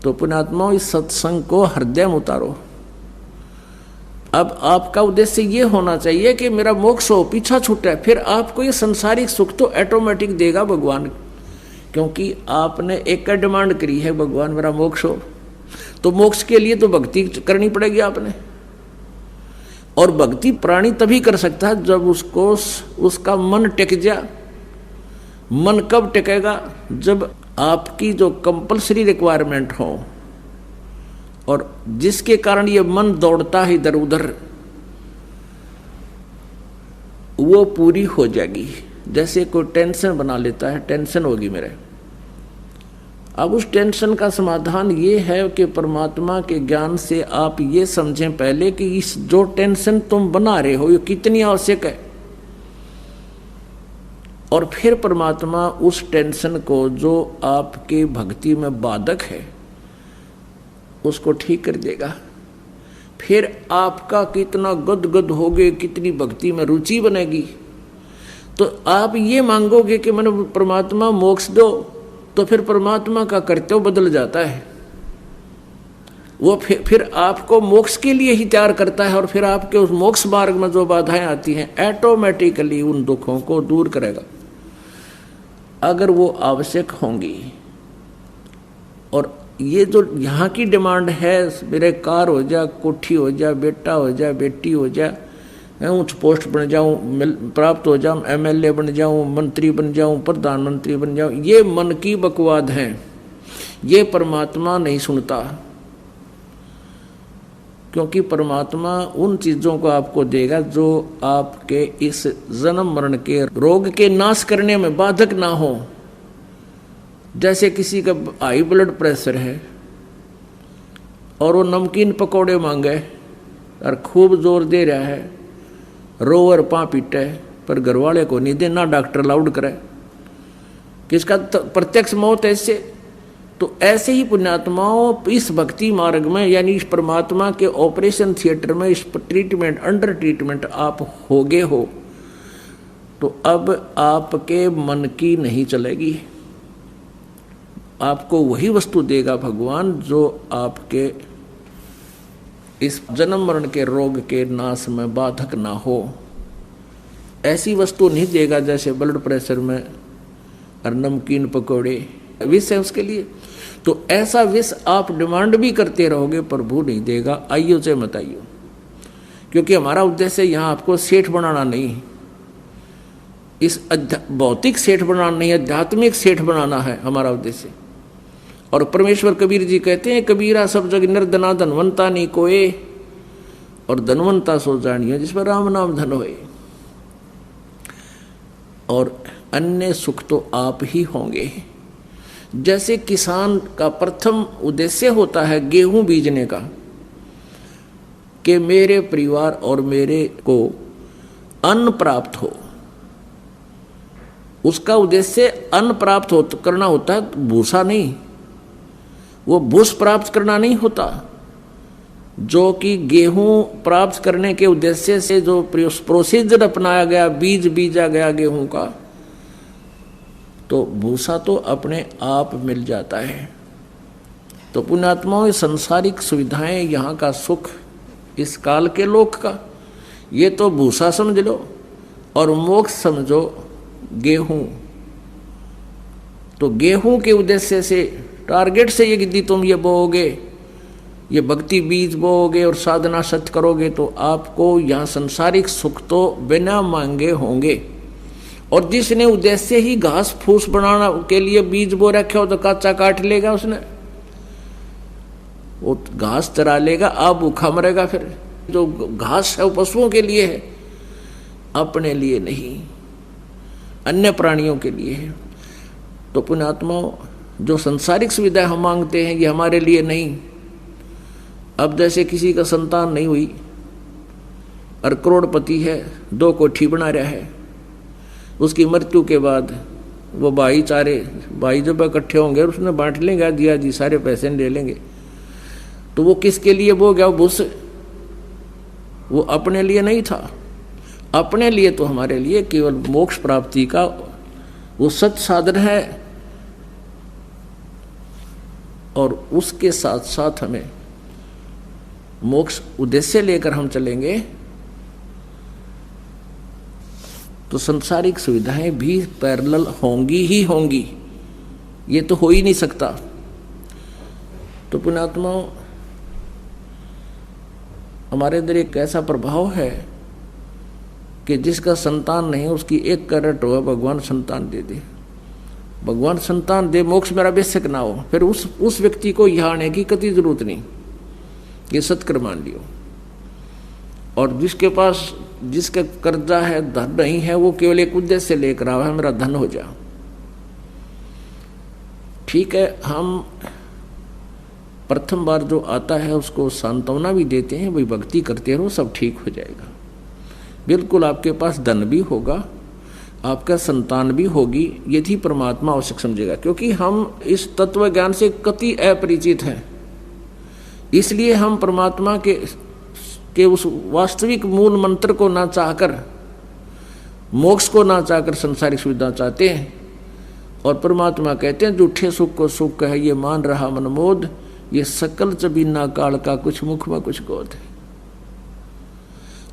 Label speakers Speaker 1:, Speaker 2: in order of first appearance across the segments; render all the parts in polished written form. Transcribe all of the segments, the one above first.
Speaker 1: तो पुण्यात्माओं, इस सत्संग को हृदय में उतारो। अब आपका उद्देश्य ये होना चाहिए कि मेरा मोक्ष हो, पीछा छूटे, फिर आपको ये संसारिक सुख तो ऑटोमेटिक देगा भगवान, क्योंकि आपने एक डिमांड करी है, भगवान मेरा मोक्ष हो। तो मोक्ष के लिए तो भक्ति करनी पड़ेगी आपने, और भक्ति प्राणी तभी कर सकता है जब उसको उसका मन टिक जा। मन कब टिकेगा? जब आपकी जो कंपल्सरी रिक्वायरमेंट हो और जिसके कारण ये मन दौड़ता है इधर उधर, वो पूरी हो जाएगी। जैसे कोई टेंशन बना लेता है, टेंशन होगी मेरे, अब उस टेंशन का समाधान ये है कि परमात्मा के ज्ञान से आप ये समझें पहले कि इस जो टेंशन तुम बना रहे हो ये कितनी आवश्यक है, और फिर परमात्मा उस टेंशन को जो आपके भक्ति में बाधक है उसको ठीक कर देगा। फिर आपका कितना गदगद होगे, कितनी भक्ति में रुचि बनेगी। तो आप ये मांगोगे कि मैंने परमात्मा मोक्ष दो, तो फिर परमात्मा का कर्तव्य बदल जाता है। वो फिर आपको मोक्ष के लिए ही तैयार करता है, और फिर आपके उस मोक्ष मार्ग में जो बाधाएं आती हैं ऑटोमेटिकली उन दुखों को दूर करेगा, अगर वो आवश्यक होंगी। और ये जो यहाँ की डिमांड है, मेरे कार हो जा, कोठी हो जा, बेटा हो जा, बेटी हो जा, उच्च पोस्ट बन जाऊं, प्राप्त हो जाऊं, एमएलए बन जाऊं, मंत्री बन जाऊं, प्रधानमंत्री बन जाऊं, ये मन की बकवाद है। ये परमात्मा नहीं सुनता, क्योंकि परमात्मा उन चीजों को आपको देगा जो आपके इस जन्म मरण के रोग के नाश करने में बाधक ना हो। जैसे किसी का हाई ब्लड प्रेशर है और वो नमकीन पकौड़े मांगे और खूब जोर दे रहा है, रोवर पाँ पीटे, पर घरवाले को नहीं देना, डॉक्टर लाउड करे, किसका प्रत्यक्ष मौत ऐसे। तो ऐसे ही पुण्यात्माओं इस भक्ति मार्ग में, यानी इस परमात्मा के ऑपरेशन थिएटर में, इस ट्रीटमेंट अंडर ट्रीटमेंट आप होगे हो, तो अब आपके मन की नहीं चलेगी। आपको वही वस्तु देगा भगवान जो आपके इस जन्म मरण के रोग के नाश में बाधक ना हो। ऐसी वस्तु नहीं देगा जैसे ब्लड प्रेशर में और नमकीन पकौड़े विष है उसके लिए। तो ऐसा विष आप डिमांड भी करते रहोगे, प्रभु नहीं देगा। आइयो से मत आइयो, क्योंकि हमारा उद्देश्य यहाँ आपको सेठ बनाना नहीं, इस भौतिक सेठ बनाना नहीं, आध्यात्मिक सेठ बनाना है हमारा उद्देश्य। और परमेश्वर कबीर जी कहते हैं, कबीरा सब जग निर्धना धनवंता नहीं कोए, और धनवंता सो जानियो जिस पर राम नाम धन होए। और अन्य सुख तो आप ही होंगे। जैसे किसान का प्रथम उद्देश्य होता है गेहूं बीजने का, कि मेरे परिवार और मेरे को अन्न प्राप्त हो। उसका उद्देश्य अन्न प्राप्त करना होता है, भूसा नहीं। वो भूस प्राप्त करना नहीं होता, जो कि गेहूं प्राप्त करने के उद्देश्य से जो प्रोसीजर अपनाया गया, बीज बीजा गया गेहूं का, तो भूसा तो अपने आप मिल जाता है। तो पुण्यात्माओं, संसारिक सुविधाएं, यहाँ का सुख, इस काल के लोक का, ये तो भूसा समझ लो, और मोक्ष समझो गेहूं। तो गेहूं के उद्देश्य से, टारगेट से यदि तुम ये बोओगे, ये भक्ति बीज बोओगे और साधना सत्य करोगे, तो आपको यहाँ संसारिक सुख तो बिना मांगे होंगे। और जिसने उद्देश्य ही घास फूस बनाना के लिए बीज बो रखे हो, तो कच्चा काट लेगा उसने, वो घास चरा लेगा, आप भूखा मरेगा। फिर जो घास है वो पशुओं के लिए है, अपने लिए नहीं, अन्य प्राणियों के लिए है। तो पुण्यात्माओं, जो संसारिक सुविधा हम मांगते हैं ये हमारे लिए नहीं। अब जैसे किसी का संतान नहीं हुई और करोड़पति है, 2 कोठी बना रहा है, उसकी मृत्यु के बाद वो भाई जब इकट्ठे होंगे उसने बांट लेंगे, दिया जी सारे पैसे ले लेंगे। तो वो किसके लिए वो गया भूस? वो अपने लिए नहीं था। अपने लिए तो हमारे लिए केवल मोक्ष प्राप्ति का वो सत साधन है। और उसके साथ साथ हमें मोक्ष उद्देश्य लेकर हम चलेंगे तो संसारिक सुविधाएं भी पैरेलल होंगी ही होंगी, ये तो हो ही नहीं सकता। तो पुण्यात्माओं, हमारे अंदर एक ऐसा प्रभाव है कि जिसका संतान नहीं उसकी एक करट हो, भगवान संतान दे दे, भगवान संतान दे, मोक्ष मेरा बेशक ना हो, फिर उस व्यक्ति को यहाँ आने की कति जरूरत नहीं, ये सत्कर मान लियो। और जिसके पास जिसका कर्जा है, धन नहीं है, वो केवल एक उद्देश्य लेकर आया है, मेरा धन हो जा। ठीक है, हम प्रथम बार जो आता है उसको सांत्वना भी देते हैं, भाई भक्ति करते रहो, सब ठीक हो जाएगा। बिल्कुल आपके पास धन भी होगा, आपका संतान भी होगी, यदि परमात्मा आवश्यक समझेगा। क्योंकि हम इस तत्व ज्ञान से कति अपरिचित हैं, इसलिए हम परमात्मा के उस वास्तविक मूल मंत्र को ना चाहकर, मोक्ष को ना चाहकर संसारिक सुविधा चाहते हैं। और परमात्मा कहते हैं झूठे सुख को सुख है, ये मान रहा मनमोद, ये सकल चबीना काल का, कुछ मुख में कुछ गोद है।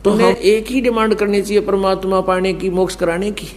Speaker 1: तो हमें एक ही डिमांड करनी चाहिए परमात्मा पाने की, मोक्ष कराने की।